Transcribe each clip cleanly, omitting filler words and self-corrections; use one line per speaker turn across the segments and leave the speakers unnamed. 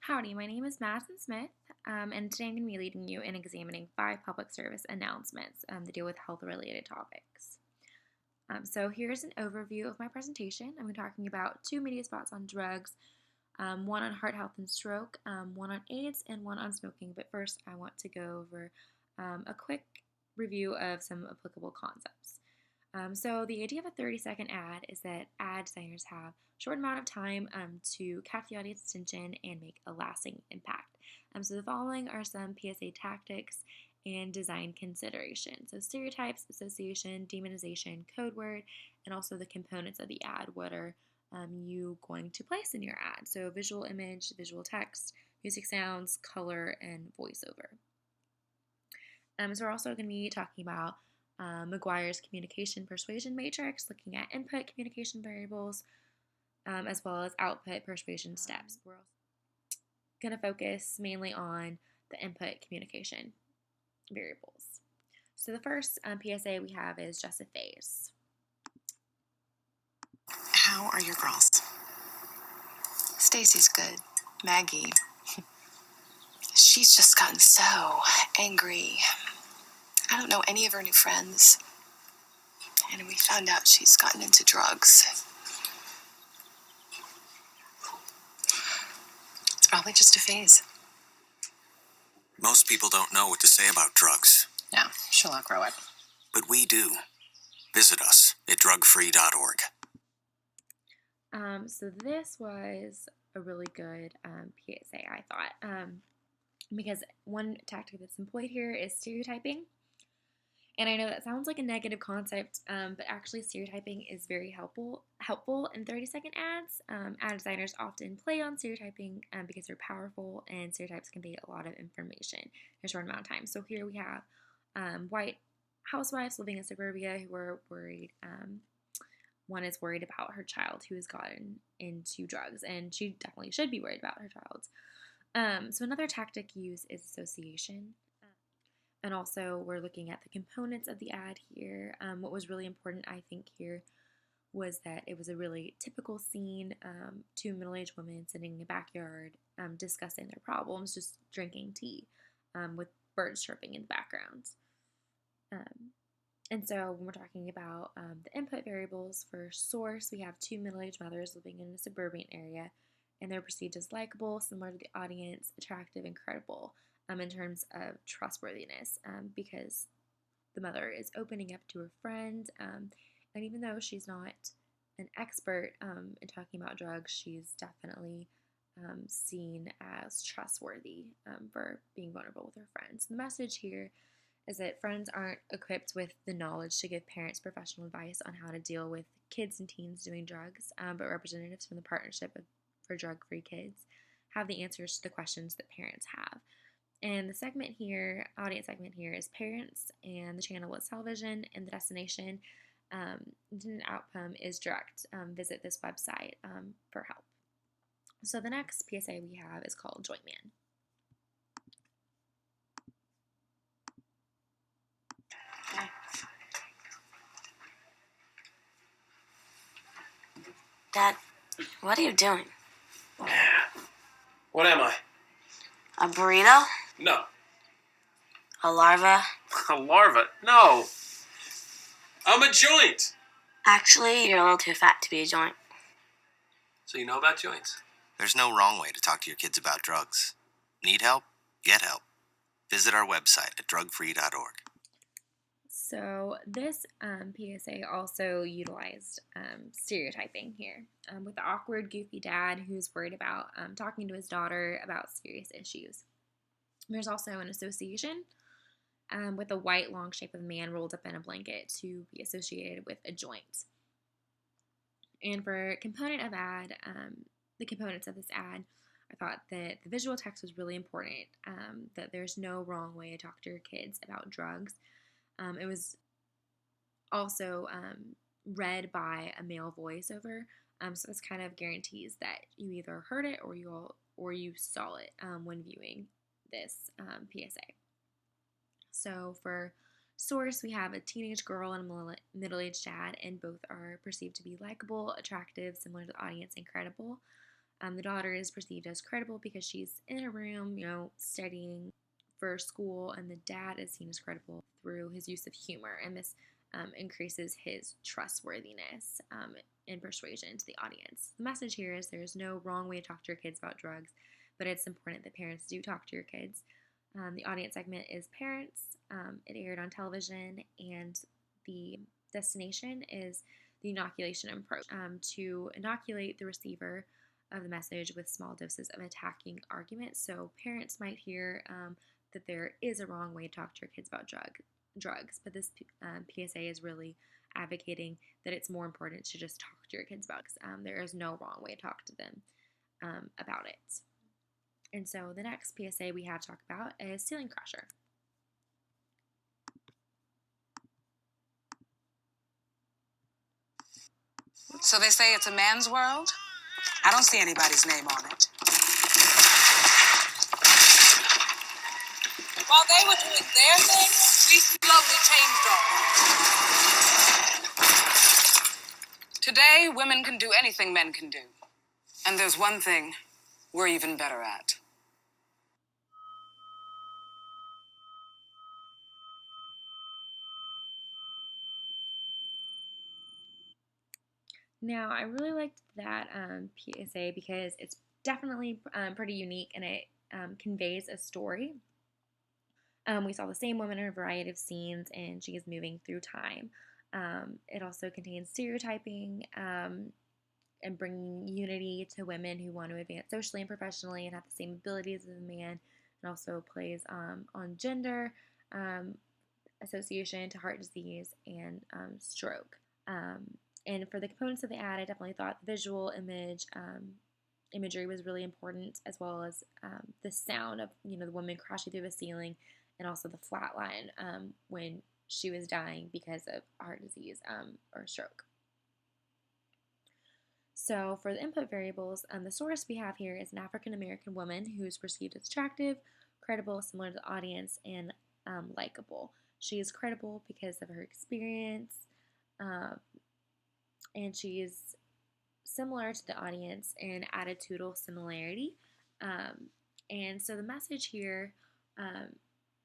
Howdy, my name is Madison Smith, and today I'm going to be leading you in examining 5 public service announcements that deal with health-related topics. So here's an overview of my presentation. I'm talking about 2 media spots on drugs, one on heart health and stroke, one on AIDS, and one on smoking. But first, I want to go over a quick review of some applicable concepts. So the idea of a 30-second ad is that ad designers have a short amount of time to catch the audience attention and make a lasting impact. So the following are some PSA tactics and design considerations. So stereotypes, association, demonization, code word, and also the components of the ad. What are you going to place in your ad? So visual image, visual text, music sounds, color, and voiceover. So we're also going to be talking about McGuire's communication persuasion matrix, looking at input communication variables, as well as output persuasion steps. We're also going to focus mainly on the input communication variables. So the first PSA we have is just a phase.
How are your girls? Stacy's good. Maggie, she's just gotten so angry. I don't know any of her new friends. And we found out she's gotten into drugs. It's probably just a phase.
Most people don't know what to say about drugs.
No, she'll outgrow it.
But we do. Visit us at drugfree.org.
So this was a really good PSA, I thought, because one tactic that's employed here is stereotyping. And I know that sounds like a negative concept, but actually stereotyping is very helpful in 30-second ads. Ad designers often play on stereotyping because they're powerful, and stereotypes convey a lot of information in a short amount of time. So here we have white housewives living in suburbia who are worried. One is worried about her child who has gotten into drugs, and she definitely should be worried about her child. So another tactic used is association. And also, we're looking at the components of the ad here. What was really important, I think, here was that it was a really typical scene. 2 middle-aged women sitting in a backyard discussing their problems, just drinking tea with birds chirping in the background. And so when we're talking about the input variables for source, we have 2 middle-aged mothers living in a suburban area, and they're perceived as likable, similar to the audience, attractive, and credible in terms of trustworthiness, because the mother is opening up to her friend, and even though she's not an expert in talking about drugs, she's definitely seen as trustworthy for being vulnerable with her friends. The message here is that friends aren't equipped with the knowledge to give parents professional advice on how to deal with kids and teens doing drugs, but representatives from the Partnership for Drug-Free Kids have the answers to the questions that parents have. And the segment here, audience segment here, is parents, and the channel is television, and the destination intended outcome is direct. Visit this website for help. So the next PSA we have is called Joint Man.
Dad, what are you doing?
What am I?
A burrito?
No.
A larva?
A larva? No. I'm a joint.
Actually, you're a little too fat to be a joint.
So you know about joints?
There's no wrong way to talk to your kids about drugs. Need help? Get help. Visit our website at drugfree.org.
So this PSA also utilized stereotyping here with the awkward, goofy dad who's worried about talking to his daughter about serious issues. There's also an association with a white, long shape of a man rolled up in a blanket to be associated with a joint. And for component of ad, the components of this ad, I thought that the visual text was really important, that there's no wrong way to talk to your kids about drugs. It was also read by a male voiceover, so this kind of guarantees that you either heard it or you saw it when viewing this PSA. So for source, we have a teenage girl and a middle-aged dad, and both are perceived to be likable, attractive, similar to the audience, and credible. The daughter is perceived as credible because she's in a room, studying for school, and the dad is seen as credible through his use of humor, and this increases his trustworthiness and persuasion to the audience. The message here is there's no wrong way to talk to your kids about drugs, but it's important that parents do talk to your kids. The audience segment is parents. It aired on television, and the destination is the inoculation approach to inoculate the receiver of the message with small doses of attacking arguments. So parents might hear that there is a wrong way to talk to your kids about drugs, but this PSA is really advocating that it's more important to just talk to your kids about it. There is no wrong way to talk to them about it. And so the next PSA we have to talk about is ceiling crasher.
So they say it's a man's world? I don't see anybody's name on it. While they were doing their thing, we slowly changed all that. Today, women can do anything men can do. And there's one thing we're even better at.
Now, I really liked that PSA because it's definitely pretty unique, and it conveys a story. We saw the same woman in a variety of scenes, and she is moving through time. It also contains stereotyping and bringing unity to women who want to advance socially and professionally and have the same abilities as a man. It also plays on gender, association to heart disease, and stroke. And for the components of the ad, I definitely thought the visual imagery was really important, as well as the sound of the woman crashing through the ceiling, and also the flat line when she was dying because of heart disease or stroke. So for the input variables, the source we have here is an African American woman who is perceived as attractive, credible, similar to the audience, and likable. She is credible because of her experience, and she is similar to the audience in attitudinal similarity. And so the message here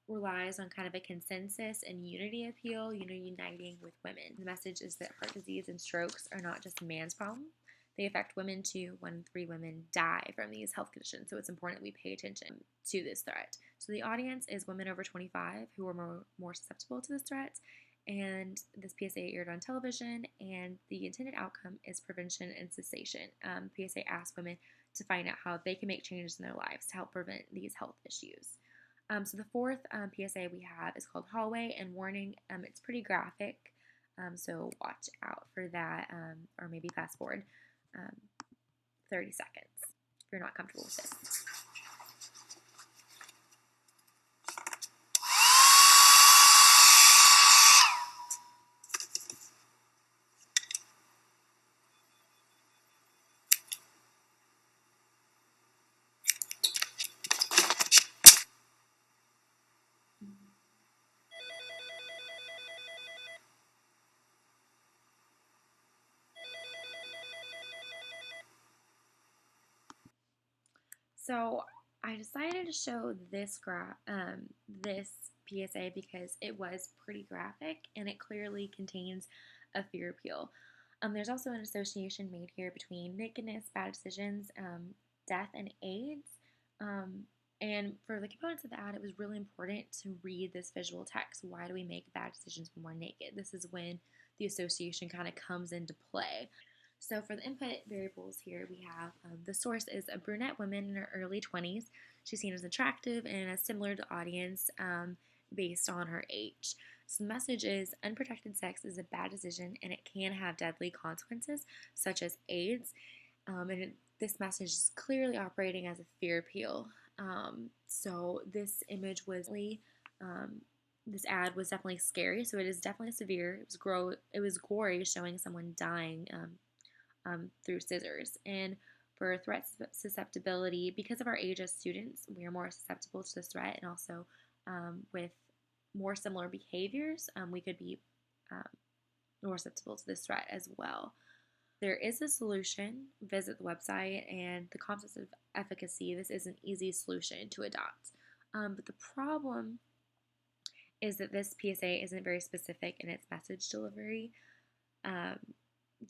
relies on kind of a consensus and unity appeal, uniting with women. The message is that heart disease and strokes are not just a man's problem. They affect women too. 1 in 3 women die from these health conditions, so it's important that we pay attention to this threat. So the audience is women over 25 who are more susceptible to this threat, and this PSA aired on television, and the intended outcome is prevention and cessation. PSA asks women to find out how they can make changes in their lives to help prevent these health issues. So the fourth PSA we have is called Hallway and Warning. It's pretty graphic, so watch out for that, or maybe fast forward 30 seconds if you're not comfortable with it. So I decided to show this this PSA because it was pretty graphic, and it clearly contains a fear appeal. There's also an association made here between nakedness, bad decisions, death, and AIDS. And for the components of the ad, it was really important to read this visual text. Why do we make bad decisions when we're naked? This is when the association kind of comes into play. So for the input variables here, we have the source is a brunette woman in her early 20s. She's seen as attractive and as similar to the audience based on her age. So the message is unprotected sex is a bad decision, and it can have deadly consequences such as AIDS. This message is clearly operating as a fear appeal. So this image was this ad was definitely scary. So it is definitely severe. It was gory, showing someone dying through scissors. And for threat susceptibility, because of our age as students, we are more susceptible to this threat, and also with more similar behaviors, we could be more susceptible to this threat as well. There is a solution. Visit the website, and the concept of efficacy, this is an easy solution to adopt. But the problem is that this PSA isn't very specific in its message delivery. Um,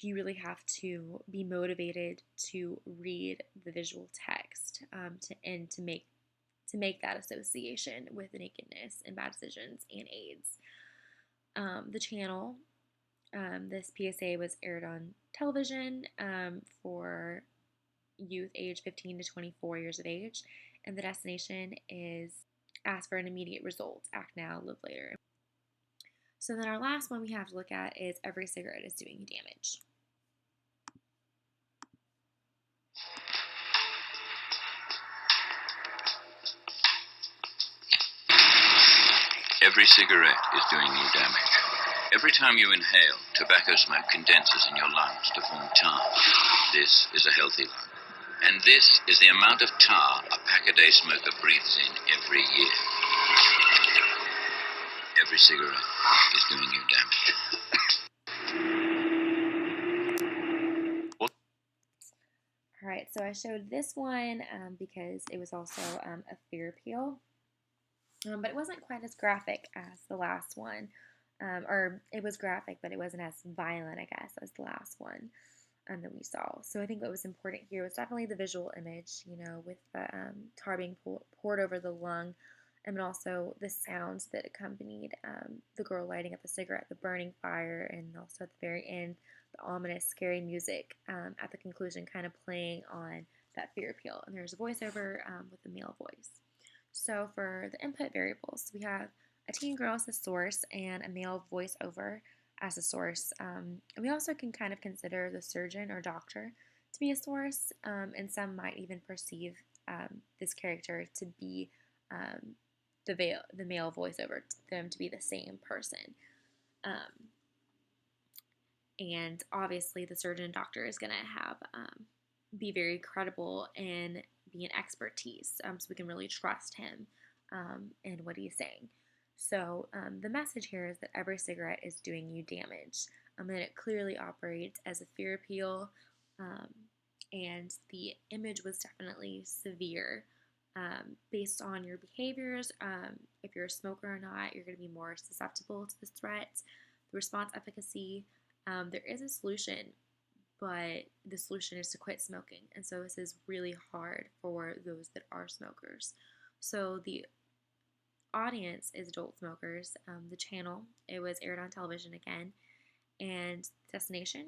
you really have to be motivated to read the visual text to make that association with nakedness and bad decisions and AIDS. The channel, this PSA was aired on television for youth age 15 to 24 years of age, and the destination is ask for an immediate result, act now, live later. So then our last one we have to look at is every cigarette is doing you damage.
Every cigarette is doing you damage. Every time you inhale, tobacco smoke condenses in your lungs to form tar. This is a healthy lung. And this is the amount of tar a pack-a-day smoker breathes in every year. Every cigarette is doing you damage.
All right, so I showed this one because it was also a fear appeal, but it wasn't quite as graphic as the last one. Or it was graphic, but it wasn't as violent, I guess, as the last one that we saw. So I think what was important here was definitely the visual image, with the tar being poured over the lung, and also the sounds that accompanied the girl lighting up the cigarette, the burning fire, and also at the very end, the ominous, scary music at the conclusion kind of playing on that fear appeal. And there's a voiceover with a male voice. So for the input variables, we have a teen girl as a source and a male voiceover as a source. And we also can kind of consider the surgeon or doctor to be a source, and some might even perceive this character to be the male voiceover, them to be the same person. And obviously the surgeon doctor is going to have be very credible and be an expertise, so we can really trust him in what he's saying. So the message here is that every cigarette is doing you damage, and it clearly operates as a fear appeal, and the image was definitely severe. Based on your behaviors, if you're a smoker or not, you're going to be more susceptible to this threat. The response efficacy, there is a solution, but the solution is to quit smoking. And so this is really hard for those that are smokers. So the audience is adult smokers. The channel, it was aired on television again. And destination,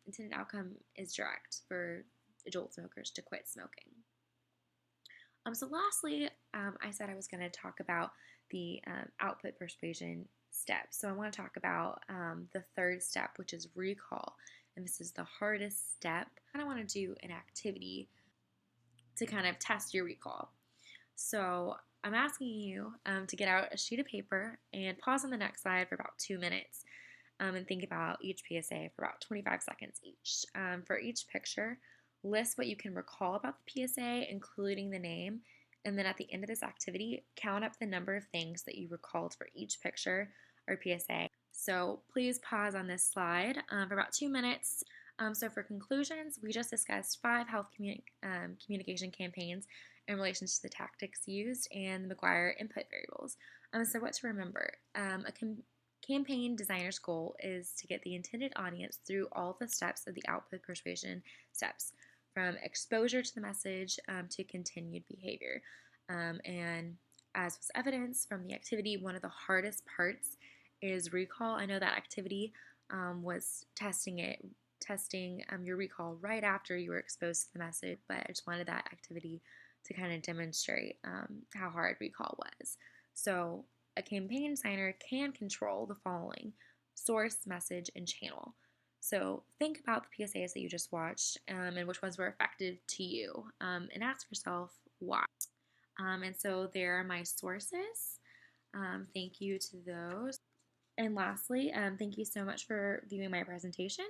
intended outcome is direct for adult smokers to quit smoking. So lastly, I said I was going to talk about the output persuasion steps. So I want to talk about the third step, which is recall. And this is the hardest step. I want to do an activity to kind of test your recall. So I'm asking you to get out a sheet of paper and pause on the next slide for about 2 minutes and think about each PSA for about 25 seconds each. For each picture, list what you can recall about the PSA, including the name, and then at the end of this activity, count up the number of things that you recalled for each picture or PSA. So please pause on this slide for about 2 minutes. So for conclusions, we just discussed 5 health communication campaigns in relation to the tactics used and the McGuire input variables. So what to remember? A campaign designer's goal is to get the intended audience through all the steps of the output persuasion steps, from exposure to the message to continued behavior. And as was evidenced from the activity, one of the hardest parts is recall. I know that activity was testing your recall right after you were exposed to the message, but I just wanted that activity to kind of demonstrate how hard recall was. So a campaign designer can control the following: source, message, and channel. So think about the PSAs that you just watched and which ones were effective to you, and ask yourself why. And so there are my sources. Thank you to those. And lastly, thank you so much for viewing my presentation.